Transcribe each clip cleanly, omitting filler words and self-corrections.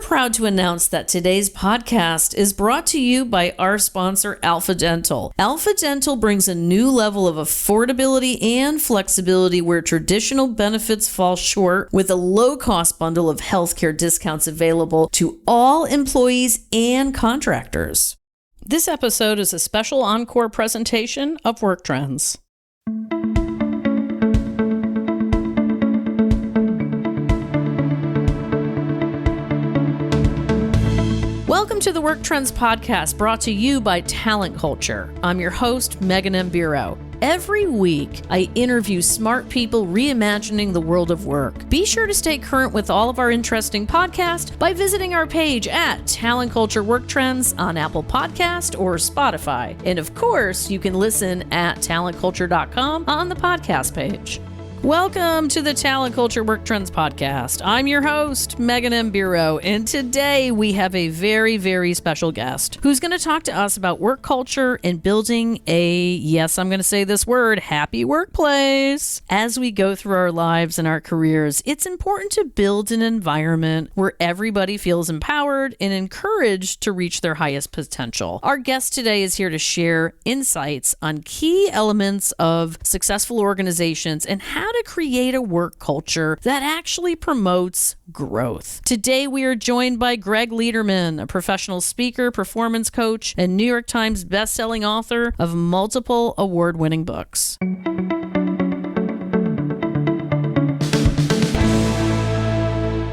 proud to announce that today's podcast is brought to you by our sponsor, Alpha Dental. Alpha Dental brings a new level of affordability and flexibility where traditional benefits fall short, with a low-cost bundle of healthcare discounts available to all employees and contractors. This episode is a special encore presentation of Work Trends. Welcome to the Work Trends podcast, brought to you by Talent Culture. I'm your host, Megan M. Bureau. Every week, I interview smart people reimagining the world of work. Be sure to stay current with all of our interesting podcasts by visiting our page at Talent Culture Work Trends on Apple Podcast or Spotify. And of course, you can listen at talentculture.com on the podcast page. Welcome to the Talent Culture Work Trends podcast. I'm your host, Megan M. Bureau, and today we have a very, very special guest who's going to talk to us about work culture and building a, yes, I'm going to say this word, happy workplace. As we go through our lives and our careers, it's important to build an environment where everybody feels empowered and encouraged to reach their highest potential. Our guest today is here to share insights on key elements of successful organizations and how to create a work culture that actually promotes growth. Today, we are joined by Greg Lederman, a professional speaker, performance coach, and New York Times bestselling author of multiple award-winning books.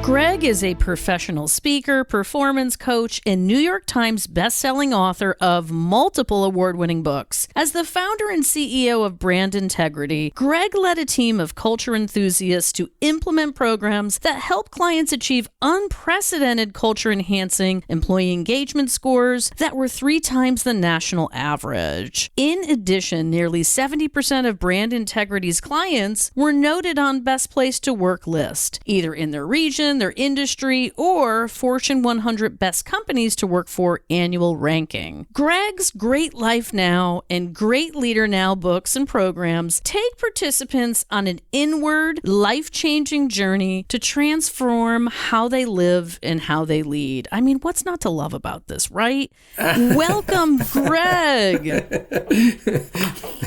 Greg is a professional speaker, performance coach, and New York Times bestselling author of multiple award-winning books. As the founder and CEO of Brand Integrity, Greg led a team of culture enthusiasts to implement programs that help clients achieve unprecedented culture-enhancing employee engagement scores that were 3 times the national average. In addition, nearly 70% of Brand Integrity's clients were noted on Best Place to Work list, either in their region, their industry, or Fortune 100 Best Companies to Work For annual ranking. Greg's Great Life Now and Great Leader Now books and programs take participants on an inward, life-changing journey to transform how they live and how they lead. I mean, what's not to love about this, right? Welcome, Greg.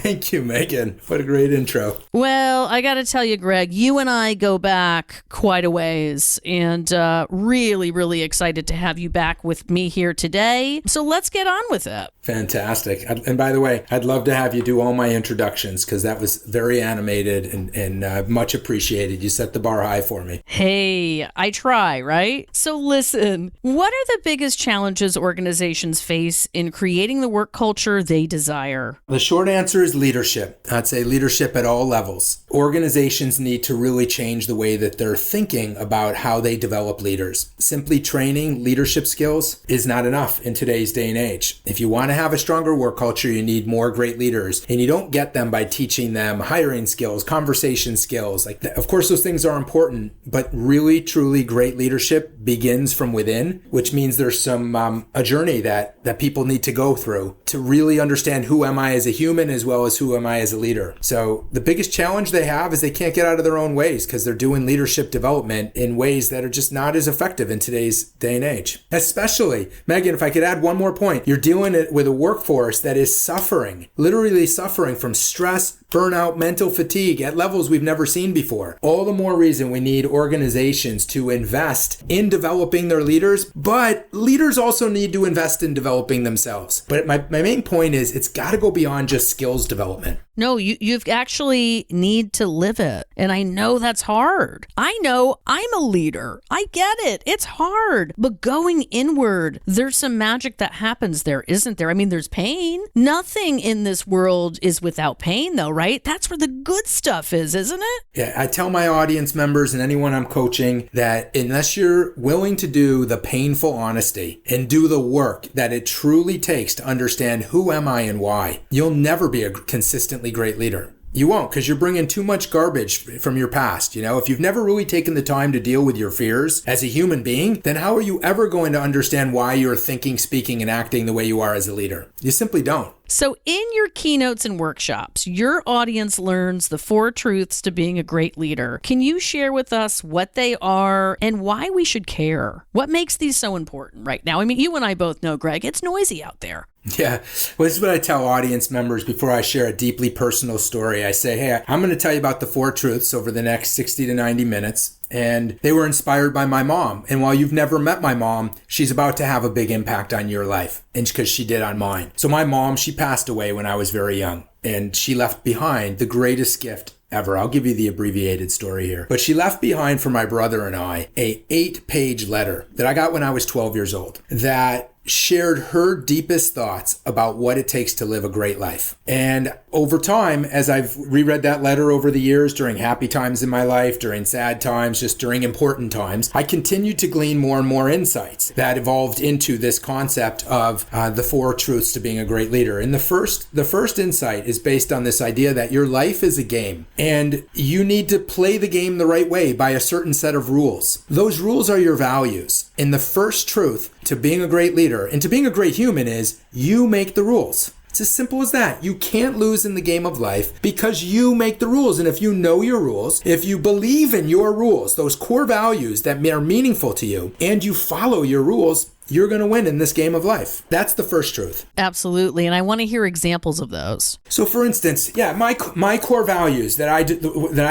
Thank you, Megan. What a great intro. Well, I got to tell you, Greg, you and I go back quite a ways, and really, really excited to have you back with me here today. So let's get on with it. Fantastic. And by the way, I'd love to have you do all my introductions because that was very animated and much appreciated. You set the bar high for me. Hey, I try, right? So listen, what are the biggest challenges organizations face in creating the work culture they desire? The short answer is leadership. I'd say leadership at all levels. Organizations need to really change the way that they're thinking about how they develop leaders. Simply training leadership skills is not enough in today's day and age. If you want to have a stronger work culture, you need more great leaders, and you don't get them by teaching them hiring skills, conversation skills. Of course, those things are important, but really, truly great leadership begins from within, which means there's some a journey that people need to go through to really understand who am I as a human as well as who am I as a leader. So the biggest challenge they have is they can't get out of their own ways because they're doing leadership development in ways that are just not as effective in today's day and age. Especially, Megan, if I could add one more point, you're dealing with a workforce that is suffering, literally suffering from stress, burnout, mental fatigue at levels we've never seen before. All the more reason we need organizations to invest in developing their leaders, but leaders also need to invest in developing themselves. But my main point is it's got to go beyond just skills development. No, you've actually need to live it. And I know that's hard. I know I'm a leader. I get it. It's hard. But going inward, there's some magic that happens there, isn't there? I mean, there's pain. Nothing in this world is without pain, though, right? That's where the good stuff is, isn't it? Yeah, I tell my audience members and anyone I'm coaching that unless you're willing to do the painful honesty and do the work that it truly takes to understand who am I and why, you'll never be a consistently great leader. You won't, because you're bringing too much garbage from your past. You know, if you've never really taken the time to deal with your fears as a human being, then how are you ever going to understand why you're thinking, speaking, and acting the way you are as a leader? You simply don't. So in your keynotes and workshops, your audience learns the 4 truths to being a great leader. Can you share with us what they are and why we should care? What makes these so important right now? I mean, you and I both know, Greg, it's noisy out there. Yeah. Well, this is what I tell audience members before I share a deeply personal story. I say, hey, I'm going to tell you about the 4 truths over the next 60 to 90 minutes. And they were inspired by my mom. And while you've never met my mom, she's about to have a big impact on your life. And because she did on mine. So my mom, she passed away when I was very young. And she left behind the greatest gift ever. I'll give you the abbreviated story here. But she left behind for my brother and I a 8-page letter that I got when I was 12 years old that shared her deepest thoughts about what it takes to live a great life. And over time, as I've reread that letter over the years, during happy times in my life, during sad times, just during important times, I continued to glean more and more insights that evolved into this concept of the 4 truths to being a great leader. And the first insight is based on this idea that your life is a game and you need to play the game the right way by a certain set of rules. Those rules are your values. And the first truth to being a great leader and to being a great human is you make the rules. It's as simple as that. You can't lose in the game of life because you make the rules. And if you know your rules, if you believe in your rules, those core values that are meaningful to you, and you follow your rules, you're going to win in this game of life. That's the first truth. Absolutely. And I want to hear examples of those. So for instance, my core values that I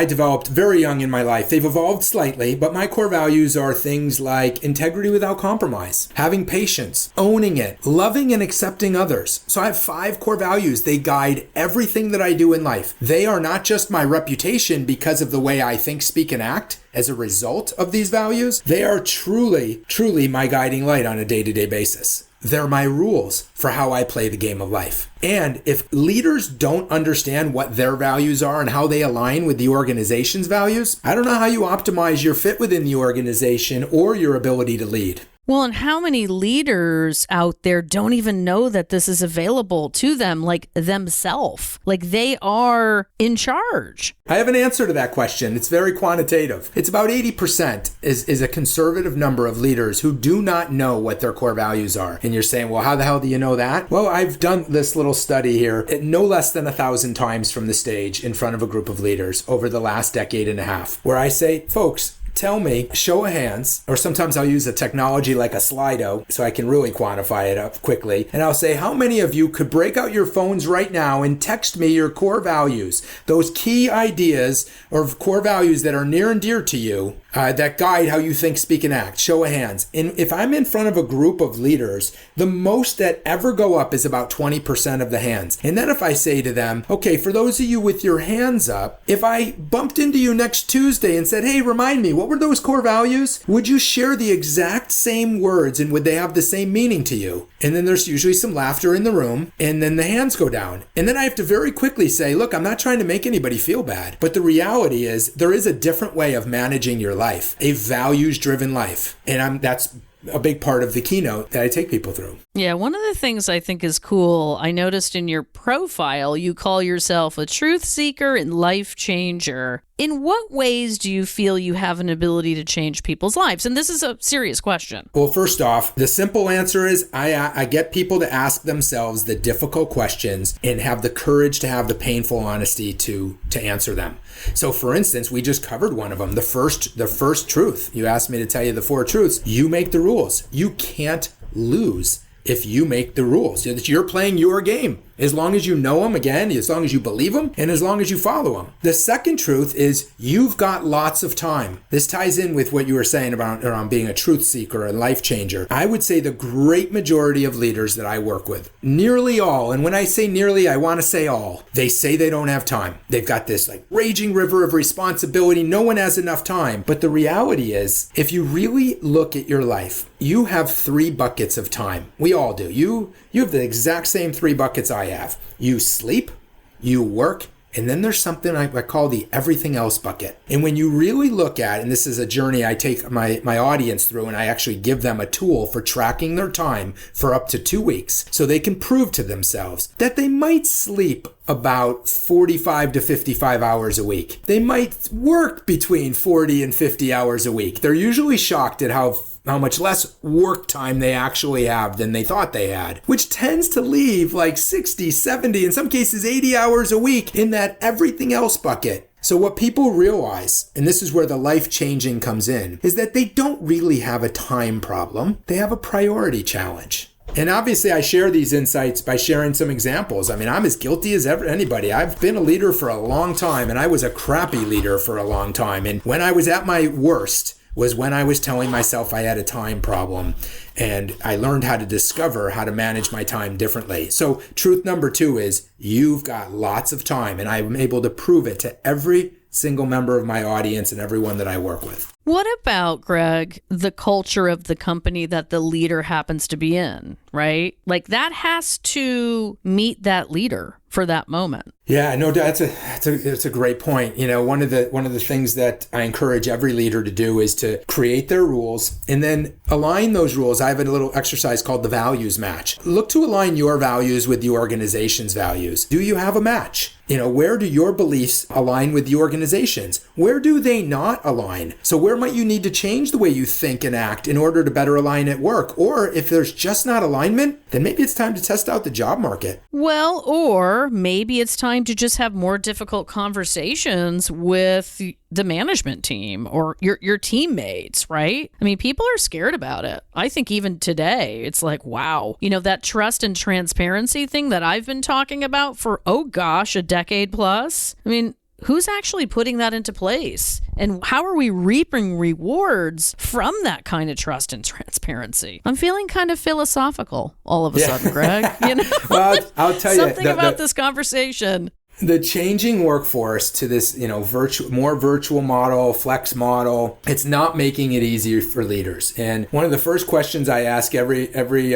developed very young in my life, they've evolved slightly, but my core values are things like integrity without compromise, having patience, owning it, loving and accepting others. So I have 5 core values. They guide everything that I do in life. They are not just my reputation because of the way I think, speak, and act. As a result of these values, they are truly, truly my guiding light on a day-to-day basis. They're my rules for how I play the game of life. And if leaders don't understand what their values are and how they align with the organization's values, I don't know how you optimize your fit within the organization or your ability to lead. Well, and how many leaders out there don't even know that this is available to them, like themselves, like they are in charge? I have an answer to that question. It's very quantitative. It's about 80% is a conservative number of leaders who do not know what their core values are. And you're saying, well, how the hell do you know that? Well, I've done this little study here no less than 1,000 times from the stage in front of a group of leaders over the last decade and a half, where I say, folks, tell me, show of hands, or sometimes I'll use a technology like a Slido so I can really quantify it up quickly. And I'll say, how many of you could break out your phones right now and text me your core values, those key ideas or core values that are near and dear to you, that guide how you think, speak, and act? Show of hands. And if I'm in front of a group of leaders, the most that ever go up is about 20% of the hands. And then if I say to them, okay, for those of you with your hands up, if I bumped into you next Tuesday and said, hey, remind me, what were those core values? Would you share the exact same words and would they have the same meaning to you? And then there's usually some laughter in the room and then the hands go down. And then I have to very quickly say, look, I'm not trying to make anybody feel bad, but the reality is there is a different way of managing your life, a values-driven life. And that's a big part of the keynote that I take people through. Yeah, one of the things I think is cool, I noticed in your profile, you call yourself a truth seeker and life changer. In what ways do you feel you have an ability to change people's lives? And this is a serious question. Well, first off, the simple answer is I get people to ask themselves the difficult questions and have the courage to have the painful honesty to answer them. So for instance, we just covered one of them. The first truth. You asked me to tell you the 4 truths. You make the rules. You can't lose if you make the rules. You're playing your game. As long as you know them, again, as long as you believe them, and as long as you follow them. The second truth is you've got lots of time. This ties in with what you were saying about around being a truth seeker, a life changer. I would say the great majority of leaders that I work with, nearly all, and when I say nearly, I want to say all, they say they don't have time. They've got this like raging river of responsibility. No one has enough time. But the reality is, if you really look at your life, you have 3 buckets of time. We all do. You have the exact same 3 buckets I have. You sleep, you work, and then there's something I call the everything else bucket. And when you really look at, and this is a journey I take my audience through, and I actually give them a tool for tracking their time for up to 2 weeks so they can prove to themselves that they might sleep about 45 to 55 hours a week. They might work between 40 and 50 hours a week. They're usually shocked at how how much less work time they actually have than they thought they had, which tends to leave like 60, 70, in some cases 80 hours a week in that everything else bucket. So what people realize, and this is where the life-changing comes in, is that they don't really have a time problem. They have a priority challenge. And obviously I share these insights by sharing some examples. I mean, I'm as guilty as anybody. I've been a leader for a long time, and I was a crappy leader for a long time. And when I was at my worst was when I was telling myself I had a time problem, and I learned how to discover how to manage my time differently. So truth number 2 is you've got lots of time, and I'm able to prove it to every single member of my audience and everyone that I work with. What about, Greg, the culture of the company that the leader happens to be in, right? Like that has to meet that leader for that moment. Yeah, no, that's a great point. You know, one of the things that I encourage every leader to do is to create their rules and then align those rules. I have a little exercise called the values match. Look to align your values with the organization's values. Do you have a match? You know, where do your beliefs align with the organization's? Where do they not align? So where might you need to change the way you think and act in order to better align at work? Or if there's just not alignment, then maybe it's time to test out the job market. Well, or maybe it's time to just have more difficult conversations with the management team or your teammates, right? I mean, people are scared about it. I think even today, it's like, wow, you know, that trust and transparency thing that I've been talking about for, oh gosh, a decade plus. I mean, who's actually putting that into place? And how are we reaping rewards from that kind of trust and transparency? I'm feeling kind of philosophical all of a sudden, Greg. You know, well, I'll tell you something about this conversation. The changing workforce to this, you know, more virtual model, flex model, it's not making it easier for leaders. And one of the first questions I ask every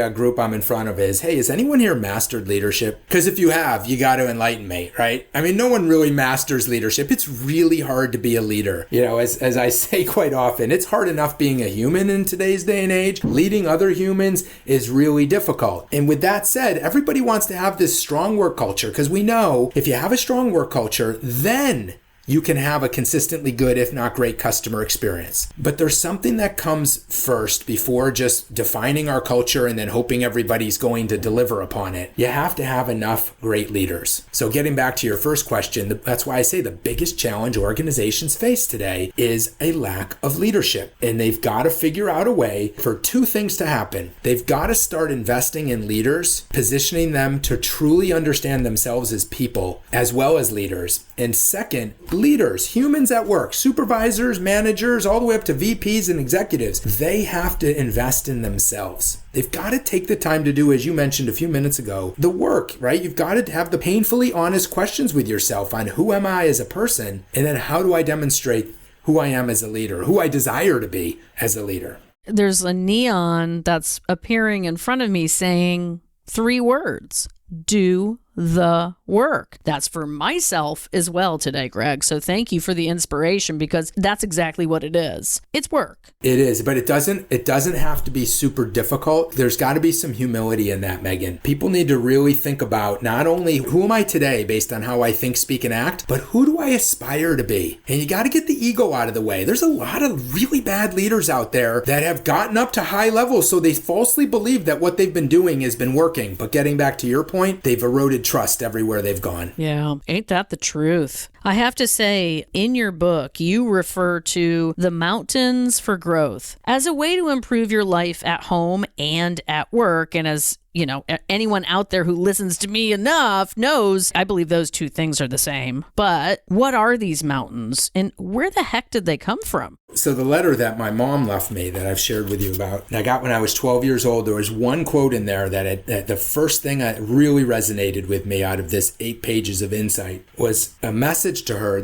group I'm in front of is, hey, has anyone here mastered leadership? Because if you have, you got to enlighten me, right? I mean, no one really masters leadership. It's really hard to be a leader. You know, as I say quite often, it's hard enough being a human in today's day and age. Leading other humans is really difficult. And with that said, everybody wants to have this strong work culture because we know if you have a strong work culture, then you can have a consistently good, if not great, customer experience. But there's something that comes first before just defining our culture and then hoping everybody's going to deliver upon it. You have to have enough great leaders. So getting back to your first question, that's why I say the biggest challenge organizations face today is a lack of leadership. And they've got to figure out a way for 2 things to happen. They've got to start investing in leaders, positioning them to truly understand themselves as people as well as leaders. And second, leaders, humans at work, supervisors, managers, all the way up to VPs and executives, they have to invest in themselves. They've got to take the time to do, as you mentioned a few minutes ago, the work, right? You've got to have the painfully honest questions with yourself on who am I as a person, and then how do I demonstrate who I am as a leader, who I desire to be as a leader. There's a neon that's appearing in front of me saying 3 words: do the work. That's for myself as well today, Greg. So thank you for the inspiration, because that's exactly what it is. It's work. It is, but it doesn't have to be super difficult. There's got to be some humility in that, Megan. People need to really think about not only who am I today based on how I think, speak, and act, but who do I aspire to be? And you got to get the ego out of the way. There's a lot of really bad leaders out there that have gotten up to high levels, so they falsely believe that what they've been doing has been working. But getting back to your point, they've eroded trust everywhere they've gone. Yeah, ain't that the truth? I have to say, in your book, you refer to the mountains for growth as a way to improve your life at home and at work. And as you know, anyone out there who listens to me enough knows I believe those 2 things are the same. But what are these mountains, and where the heck did they come from? So the letter that my mom left me that I've shared with you about, and I got when I was 12 years old, there was one quote in there that the first thing that really resonated with me out of this 8 pages of insight was a message to her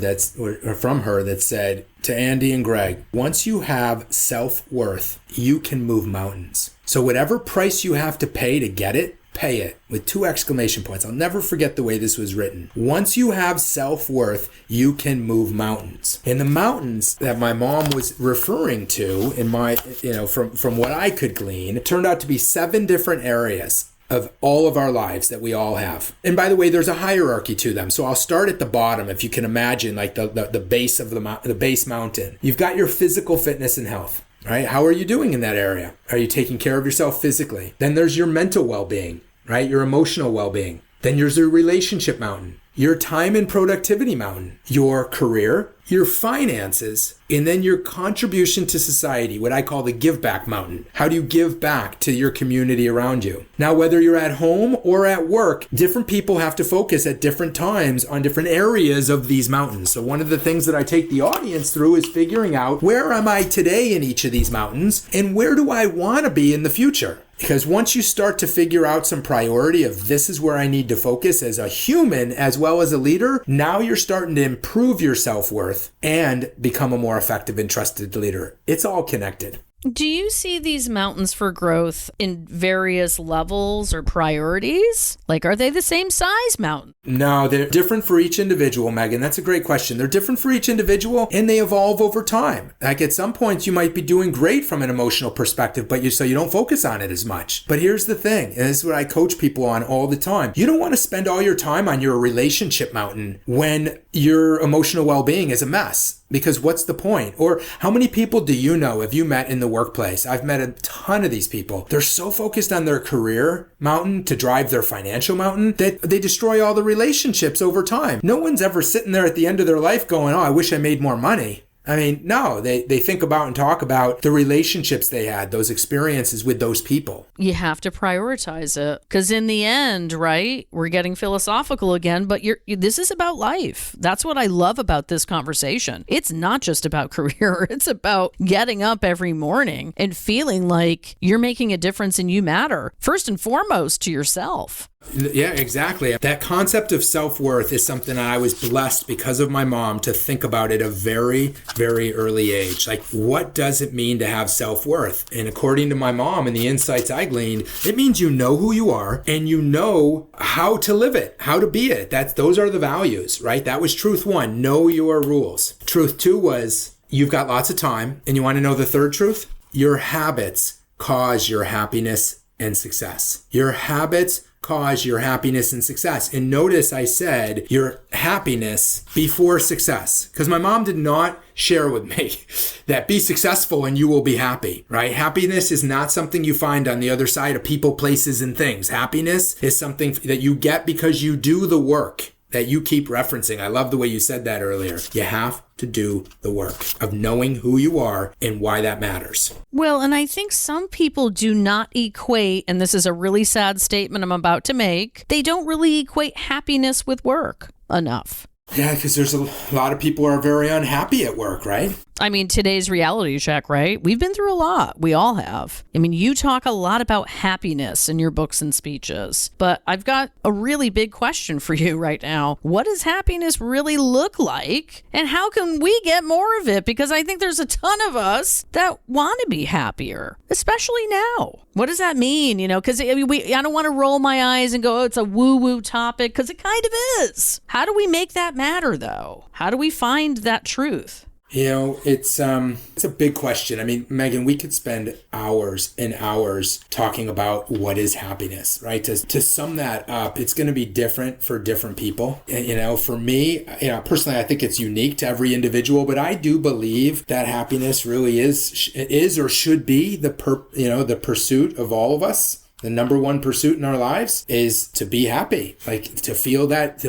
from her that said, to Andy and Greg, once you have self-worth, you can move mountains. So whatever price you have to pay to get it, pay it, with 2 exclamation points. I'll never forget the way this was written. Once you have self-worth, you can move mountains. And the mountains that my mom was referring to in my, from what I could glean, it turned out to be 7 different areas of all of our lives that we all have. And by the way, there's a hierarchy to them. So I'll start at the bottom, if you can imagine, like the base of the base mountain. You've got your physical fitness and health. right? How are you doing in that area? Are you taking care of yourself physically? Then there's your mental well-being, right? Your emotional well-being. Then there's your relationship mountain, your time and productivity mountain, your career, your finances, and then your contribution to society, what I call the give back mountain. How do you give back to your community around you? Now, whether you're at home or at work, different people have to focus at different times on different areas of these mountains. So one of the things that I take the audience through is figuring out, where am I today in each of these mountains, and where do I want to be in the future? Because once you start to figure out some priority of this is where I need to focus as a human as well as a leader, now you're starting to improve your self-worth and become a more effective and trusted leader. It's all connected. Do you see these mountains for growth in various levels or priorities? Like, are they the same size mountain? No, they're different for each individual, Megan. That's a great question. They're different for each individual and they evolve over time. Like at some points you might be doing great from an emotional perspective, but so you don't focus on it as much. But here's the thing, and this is what I coach people on all the time. You don't want to spend all your time on your relationship mountain when your emotional well-being is a mess. Because what's the point? Or how many people do you know have you met in the workplace? I've met a ton of these people. They're so focused on their career mountain to drive their financial mountain that they destroy all the relationships over time. No one's ever sitting there at the end of their life going, oh, I wish I made more money. I mean, no, they think about and talk about the relationships they had, those experiences with those people. You have to prioritize it because in the end, right, we're getting philosophical again, but this is about life. That's what I love about this conversation. It's not just about career. It's about getting up every morning and feeling like you're making a difference and you matter, first and foremost to yourself. Yeah, exactly. That concept of self-worth is something I was blessed because of my mom to think about at a very, very early age. Like, what does it mean to have self-worth? And according to my mom and the insights I gleaned, it means you know who you are and you know how to live it, how to be it. Those are the values, right? That was truth one, know your rules. Truth two was you've got lots of time. And you want to know the third truth? Your habits cause your happiness and success. Your habits cause your happiness and success. And notice I said your happiness before success, because my mom did not share with me that be successful and you will be happy, right? Happiness is not something you find on the other side of people, places, and things. Happiness is something that you get because you do the work that you keep referencing. I love the way you said that earlier. You have to do the work of knowing who you are and why that matters. Well, and I think some people do not equate, and this is a really sad statement I'm about to make, they don't really equate happiness with work enough. Yeah, because there's a lot of people are very unhappy at work, right? I mean, today's reality check, right? We've been through a lot. We all have. I mean, you talk a lot about happiness in your books and speeches, but I've got a really big question for you right now. What does happiness really look like? And how can we get more of it? Because I think there's a ton of us that want to be happier, especially now. What does that mean? You know, because I don't want to roll my eyes and go, oh, it's a woo-woo topic, because it kind of is. How do we make that matter, though? How do we find that truth? You know, it's a big question. I mean, Megan, we could spend hours and hours talking about what is happiness, right? To sum that up, it's going to be different for different people. You know, for me, personally, I think it's unique to every individual, but I do believe that happiness really is or should be the pursuit of all of us. The number one pursuit in our lives is to be happy, like to feel that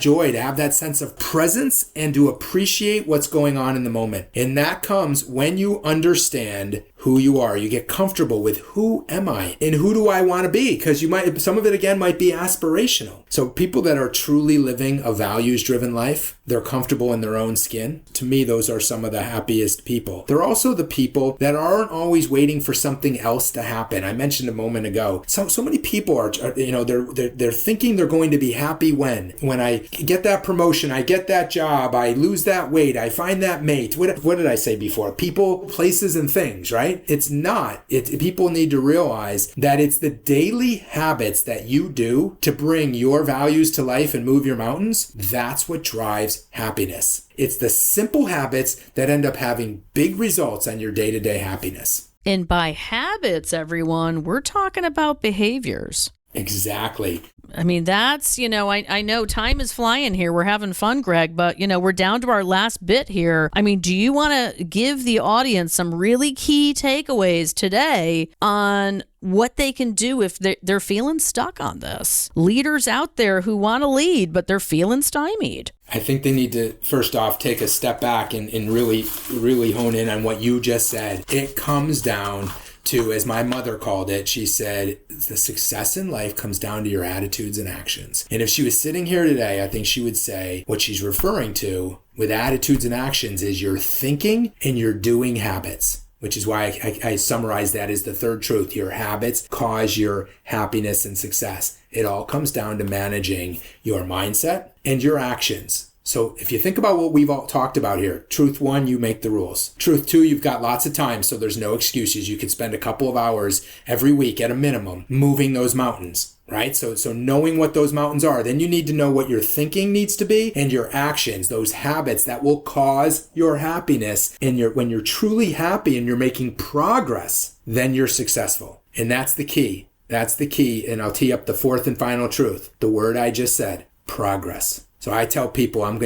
joy, to have that sense of presence and to appreciate what's going on in the moment. And that comes when you understand who you are. You get comfortable with who am I and who do I want to be? Because some of it again might be aspirational. So people that are truly living a values-driven life, they're comfortable in their own skin. To me, those are some of the happiest people. They're also the people that aren't always waiting for something else to happen. I mentioned a moment ago. So many people are they're thinking they're going to be happy when I get that promotion, I get that job, I lose that weight, I find that mate. What did I say before? People, places, and things, right? It's not. People need to realize that it's the daily habits that you do to bring your values to life and move your mountains. That's what drives happiness. It's the simple habits that end up having big results on your day-to-day happiness. And by habits, everyone, we're talking about behaviors. Exactly. I mean, that's, I know time is flying here. We're having fun, Greg, but, we're down to our last bit here. I mean, do you want to give the audience some really key takeaways today on what they can do if they're feeling stuck on this? Leaders out there who want to lead, but they're feeling stymied. I think they need to, first off, take a step back and really, really hone in on what you just said. It comes down to, as my mother called it, she said, the success in life comes down to your attitudes and actions. And if she was sitting here today, I think she would say what she's referring to with attitudes and actions is your thinking and your doing habits, which is why I summarize that as the third truth. Your habits cause your happiness and success. It all comes down to managing your mindset and your actions. So if you think about what we've all talked about here, truth one, you make the rules. Truth two, you've got lots of time, so there's no excuses. You could spend a couple of hours every week at a minimum moving those mountains, right? So knowing what those mountains are, then you need to know what your thinking needs to be and your actions, those habits that will cause your happiness. And when you're truly happy and you're making progress, then you're successful. And that's the key. That's the key. And I'll tee up the fourth and final truth. The word I just said, progress. So I tell people I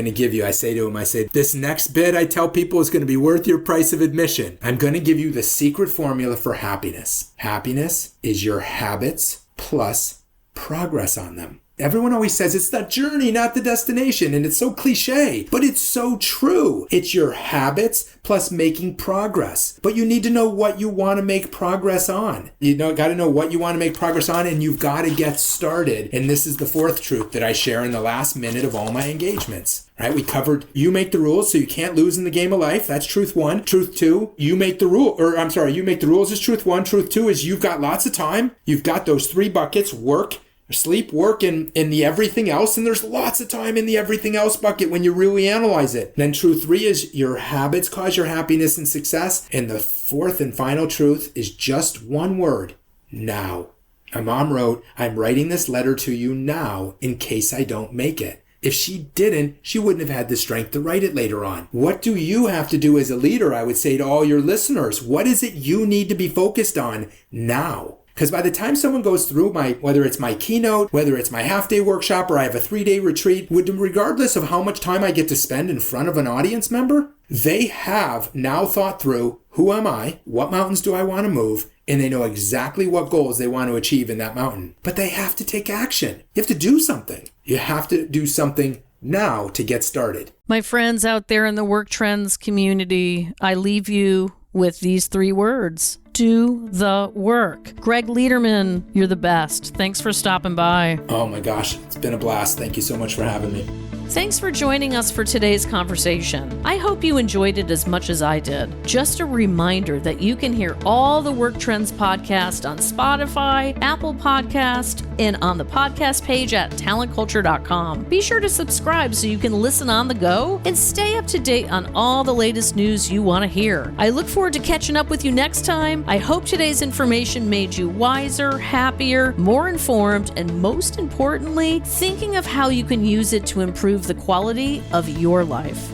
say to them, this next bit I tell people is going to be worth your price of admission. I'm going to give you the secret formula for happiness. Happiness is your habits plus progress on them. Everyone always says it's the journey, not the destination. And it's so cliche, but it's so true. It's your habits plus making progress. But you need to know what you want to make progress on. Got to know what you want to make progress on, and you've got to get started. And this is the fourth truth that I share in the last minute of all my engagements. Right? We covered you make the rules, so you can't lose in the game of life. That's truth one. Truth two, you make the rules is truth one. Truth two is you've got lots of time. You've got those three buckets: work, sleep, work, and the everything else. And there's lots of time in the everything else bucket when you really analyze it. Then truth three is your habits cause your happiness and success. And the fourth and final truth is just one word: now. My mom wrote, I'm writing this letter to you now in case I don't make it. If she didn't, she wouldn't have had the strength to write it later on. What do you have to do as a leader? I would say to all your listeners, what is it you need to be focused on now? Because by the time someone goes through whether it's my keynote, whether it's my half-day workshop, or I have a 3-day retreat, regardless of how much time I get to spend in front of an audience member, they have now thought through, who am I? What mountains do I want to move? And they know exactly what goals they want to achieve in that mountain. But they have to take action. You have to do something. You have to do something now to get started. My friends out there in the Work Trends community, I leave you with these 3 words: do the work. Greg Lederman, you're the best. Thanks for stopping by. Oh my gosh, it's been a blast. Thank you so much for having me. Thanks for joining us for today's conversation. I hope you enjoyed it as much as I did. Just a reminder that you can hear all the Work Trends podcast on Spotify, Apple Podcast, and on the podcast page at talentculture.com. Be sure to subscribe so you can listen on the go and stay up to date on all the latest news you want to hear. I look forward to catching up with you next time. I hope today's information made you wiser, happier, more informed, and most importantly, thinking of how you can use it to improve the quality of your life.